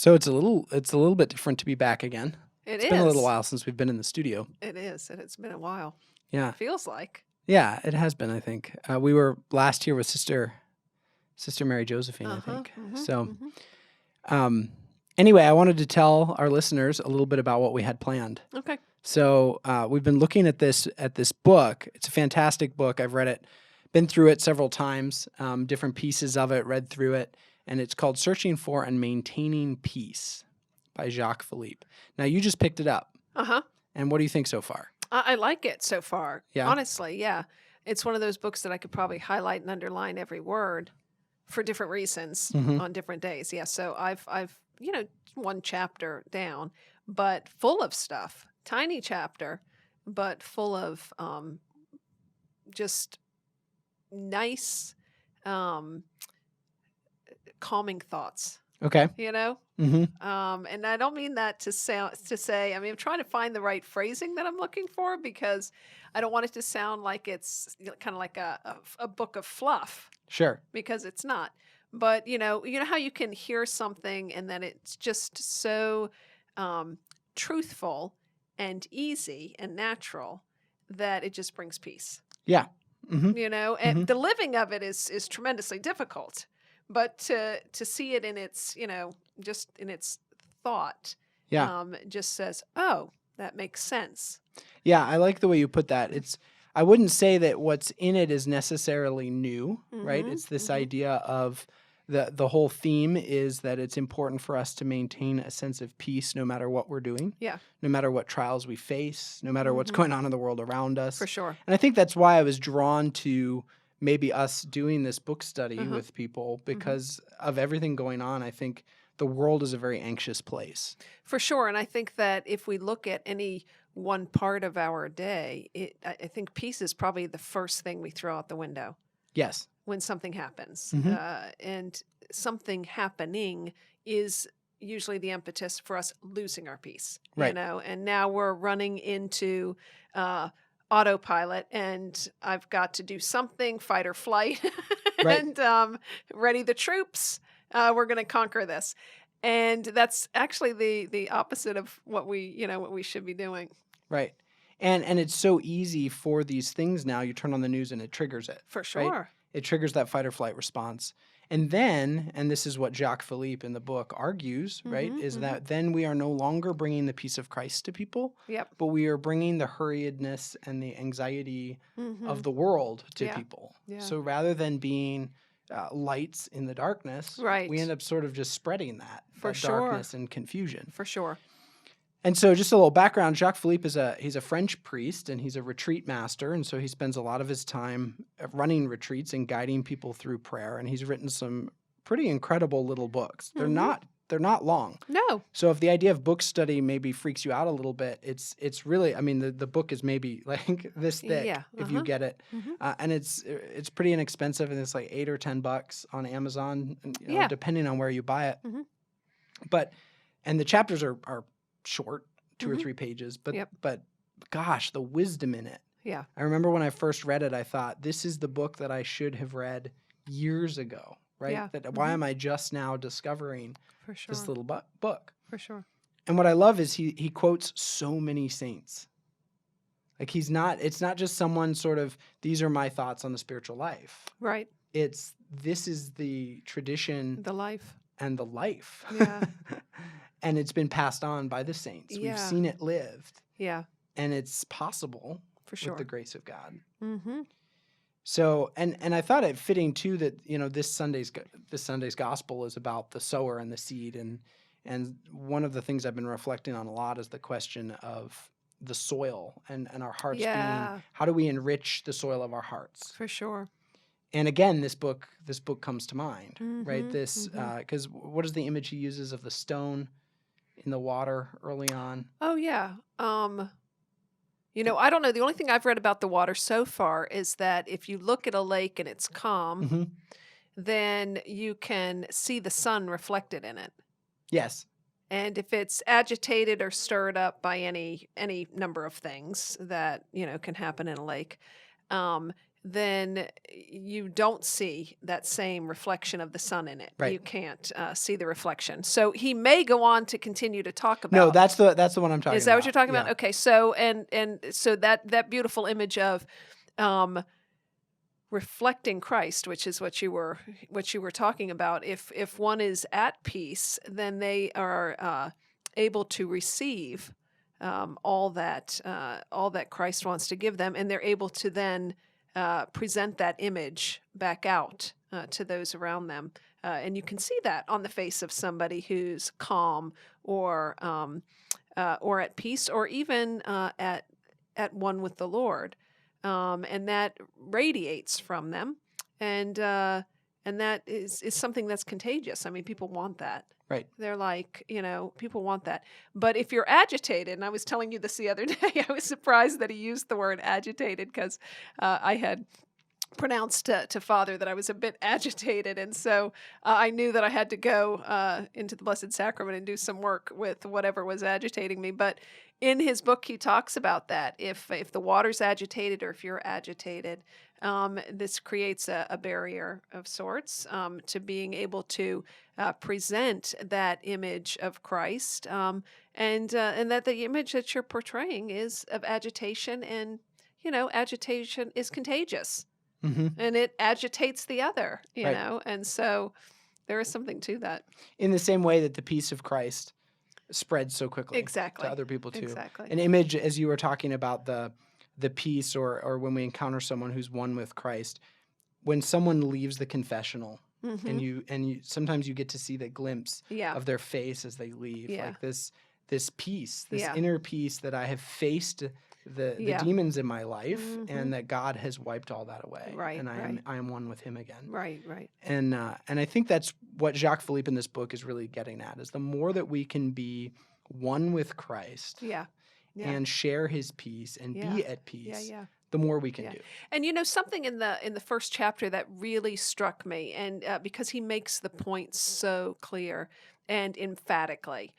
So it's a little bit different to be back again. It It's been a little is. while since we've been in the studio. It is, and it's been a while. Yeah. Feels like. Yeah, it has been, I think. We were last year with Sister Mary Josephine, I Uh-huh. think. Mm-hmm. So Mm-hmm. anyway, I wanted to tell our listeners a little bit about what we had planned. Okay. So we've been looking at this book. It's a fantastic book. I've read it, been through it several times, different pieces of it, read through it, and it's called Searching for and Maintaining Peace by Jacques Philippe. Now, you just picked it up, Uh-huh. and what do you think so far? I like it so far. Yeah? Honestly, yeah. It's one of those books that I could probably highlight and underline every word for different reasons Mhm. on different days. Yeah. So I've one chapter down, but full of stuff. Tiny chapter, but full of just nice, um, calming thoughts. Okay. You know, Mm-hmm. and I don't mean that to say. I mean, I'm trying to find the right phrasing that I'm looking for because I don't want it to sound like it's kind of like a book of fluff Sure. because it's not. But you know how you can hear something and then it's just so truthful and easy and natural that it just brings peace. Yeah. Mm-hmm. You know, and the living of it is tremendously difficult, but to see it in its just in its thought, Yeah. just says, oh, that makes sense. Yeah, I like the way you put that. I wouldn't say that what's in it is necessarily new, right? Mhm, It's this mhm. idea of the whole theme is that it's important for us to maintain a sense of peace no matter what we're doing, Yeah, no matter what trials we face, no matter what's Mhm. going on in the world around us. for sure. And I think that's why I was drawn to maybe us doing this book study Uh-huh. with people because of everything going on. I think the world is a very anxious place. For sure. And I think that if we look at any one part of our day, I think peace is probably the first thing we throw out the window Yes. when something happens. Mhm. And something happening is usually the impetus for us losing our peace, Right. and now we're running into autopilot and I've got to do something, fight or flight, Right. and ready the troops. We're going to conquer this. And that's actually the opposite of what we should be doing. Right. And it's so easy for these things now. You turn on the news and it triggers it. For Right? sure. It triggers that fight or flight response. And then, and this is what Jacques Philippe in the book argues, right, is that then we are no longer bringing the peace of Christ to people, Yep. but we are bringing the hurriedness and the anxiety Mhm. of the world to Yeah. people. Yeah. So rather than being lights in the darkness, Right. we end up sort of just spreading that For sure. darkness and confusion. For sure. And so just a little background, Jacques Philippe he's a French priest and he's a retreat master. And so he spends a lot of his time running retreats and guiding people through prayer. And he's written some pretty incredible little books. They're not long. No. So if the idea of book study maybe freaks you out a little bit, it's really, I mean, the book is maybe like this thick Yeah, if you get it. Mhm. And it's pretty inexpensive and it's like $8 or $10 on Amazon, and, Yeah. depending on where you buy it. Mhm. And the chapters are short, 2 or Mhm. 3 pages, but Yep. but gosh, the wisdom in it. Yeah. I remember when I first read it, I thought this is the book that I should have read years ago, right? Yeah. Why am I just now discovering For sure. this little book? For sure. And what I love is he quotes so many saints. Like it's not just someone sort of, these are my thoughts on the spiritual life. Right. This is the tradition The life. and the life. Yeah. And it's been passed on by the saints. We've Yeah. seen it lived, Yeah. and it's possible For sure. with the grace of God. Mm-hmm. So, and I thought it fitting too that this Sunday's gospel is about the sower and the seed, and one of the things I've been reflecting on a lot is the question of the soil and our hearts Yeah. being, how do we enrich the soil of our hearts? For sure. And again, this book comes to mind, right? Mhm, This because what is the image he uses of the stone in the water early on? Oh yeah. I don't know. The only thing I've read about the water so far is that if you look at a lake and it's calm, Mhm. then you can see the sun reflected in it. Yes. And if it's agitated or stirred up by any number of things that can happen in a lake, then you don't see that same reflection of the sun in it. Right. You can't see the reflection. So he may go on to continue to talk about. No, that's the one I'm talking about. Is that what you're talking Yeah. about? Okay. So and so that beautiful image of reflecting Christ, which is what you were talking about. If one is at peace, then they are able to receive all that Christ wants to give them, and they're able to then present that image back out to those around them. And you can see that on the face of somebody who's calm or at peace, or even at one with the Lord. And that radiates from them, and that is something that's contagious. I mean, people want that. Right. They're like, people want that. But if you're agitated, and I was telling you this the other day, I was surprised that he used the word agitated, because I had pronounced to Father that I was a bit agitated, and so I knew that I had to go into the Blessed Sacrament and do some work with whatever was agitating me. But in his book, he talks about that. If the water's agitated, or if you're agitated, this creates a barrier of sorts to being able to present that image of Christ, and that the image that you're portraying is of agitation, and agitation is contagious. Mm-hmm. And it agitates the other, Right. and so there is something to that. In the same way that the peace of Christ spreads so quickly Exactly. to other people too. Exactly. An image, as you were talking about the peace, or when we encounter someone who's one with Christ, when someone leaves the confessional, Mhm. and you sometimes you get to see the glimpse Yeah. of their face as they leave, Yeah. like this peace, this Yeah. inner peace that I have faced the Yeah. demons in my life, Mhm. and that God has wiped all that away, Right, and right. I am one with Him again. Right. Right. And I think that's what Jacques Philippe in this book is really getting at, is the more that we can be one with Christ Yeah. Yeah. and share His peace and Yeah. be at Yeah. peace, Yeah. the more we can Yeah. do. And something in the first chapter that really struck me, and because he makes the point so clear and emphatically,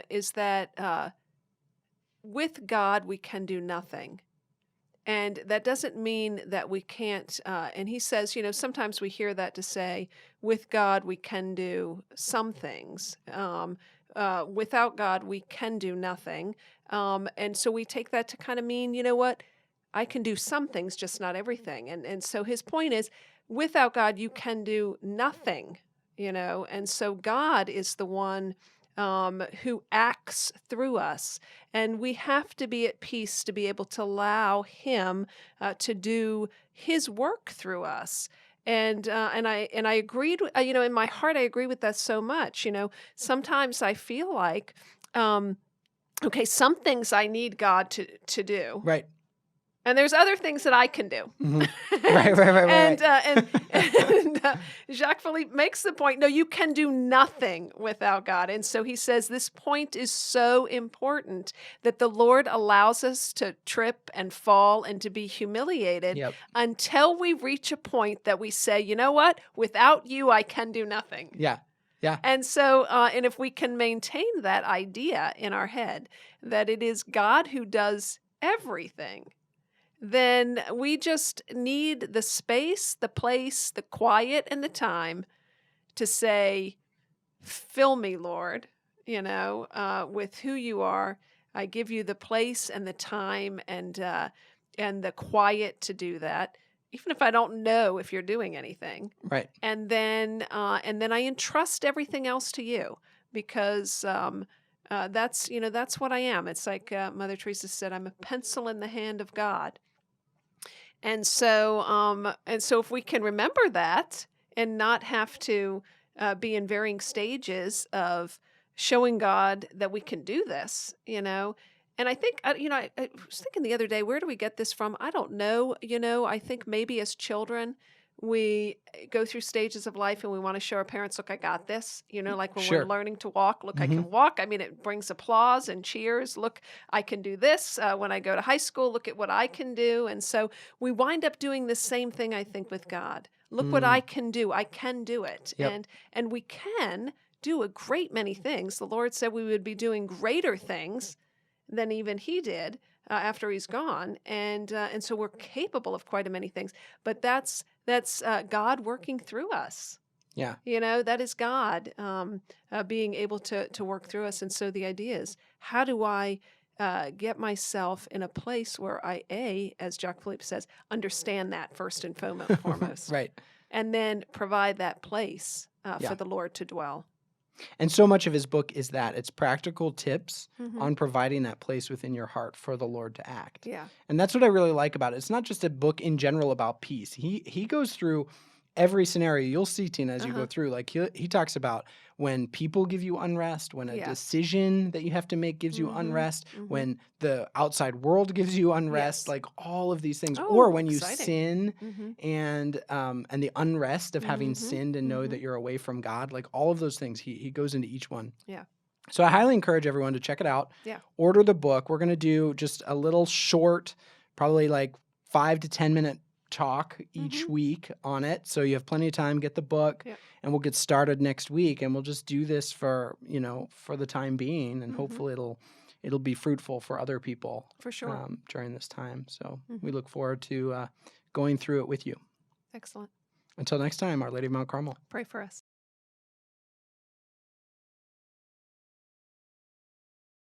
is that with God we can do nothing. And that doesn't mean that we can't. And he says, sometimes we hear that to say, with God we can do some things. Without God we can do nothing. And so we take that to kind of mean, what? I can do some things, just not everything. And so his point is, without God you can do nothing. And so God is the one who acts through us. And we have to be at peace to be able to allow him to do his work through us. And I agreed, in my heart, I agree with that so much. Sometimes I feel like, okay, some things I need God to do. Right. And there's other things that I can do. Mhm. Right. And Jacques Philippe makes the point, no, you can do nothing without God. And so he says this point is so important, that the Lord allows us to trip and fall and to be humiliated Yep. until we reach a point that we say, you know what? Without you, I can do nothing. Yeah. Yeah. And so, and if we can maintain that idea in our head, that it is God who does everything, then we just need the space, the place, the quiet, and the time to say, fill me, Lord, with who you are. I give you the place and the time and the quiet to do that, even if I don't know if you're doing anything. Right. And then I entrust everything else to you, because that's what I am. It's like Mother Teresa said, I'm a pencil in the hand of God. And so if we can remember that and not have to be in varying stages of showing God that we can do this, and I think, I was thinking the other day, where do we get this from? I don't know. I think maybe as children, we go through stages of life and we want to show our parents, look, I got this. Like when Sure. we're learning to walk, look, I Mhm. can walk. I mean, it brings applause and cheers. Look, I can do this. When I go to high school, look at what I can do. And so we wind up doing the same thing, I think, with God. Look what I can do. I can do it. Yep. And we can do a great many things. The Lord said we would be doing greater things than even he did. after he's gone, and so we're capable of quite a many things. But that's God working through us. Yeah. You know, that is God being able to work through us. And so the idea is, how do I get myself in a place where as Jacques Philippe says, understand that first and foremost, Right. and then provide that place Yeah. for the Lord to dwell. And so much of his book is that it's practical tips Hmm. on providing that place within your heart for the Lord to act. Yeah. And that's what I really like about it. It's not just a book in general about peace. He goes through every scenario. You'll see, Tina, as you go Uh-huh. through, like he talks about when people give you unrest, when a Yes. decision that you have to make gives you Mhm. unrest, Mhm. when the outside world gives you unrest, Yes. like all of these things, Oh, or when you exciting. sin Hmm. and the unrest of having Mhm. sinned and know Mhm. that you're away from God, like all of those things, he goes into each one. Yeah. So I highly encourage everyone to check it out. Yeah. Order the book. We're going to do just a little short, probably like 5 to 10 minute talk each Mhm. week on it. So you have plenty of time, get the book, Yep. and we'll get started next week, and we'll just do this for, for the time being, and Mhm. hopefully it'll be fruitful for other people For sure. during this time. So we Mhm. look forward to going through it with you. Excellent. Until next time, Our Lady of Mount Carmel. Pray for us.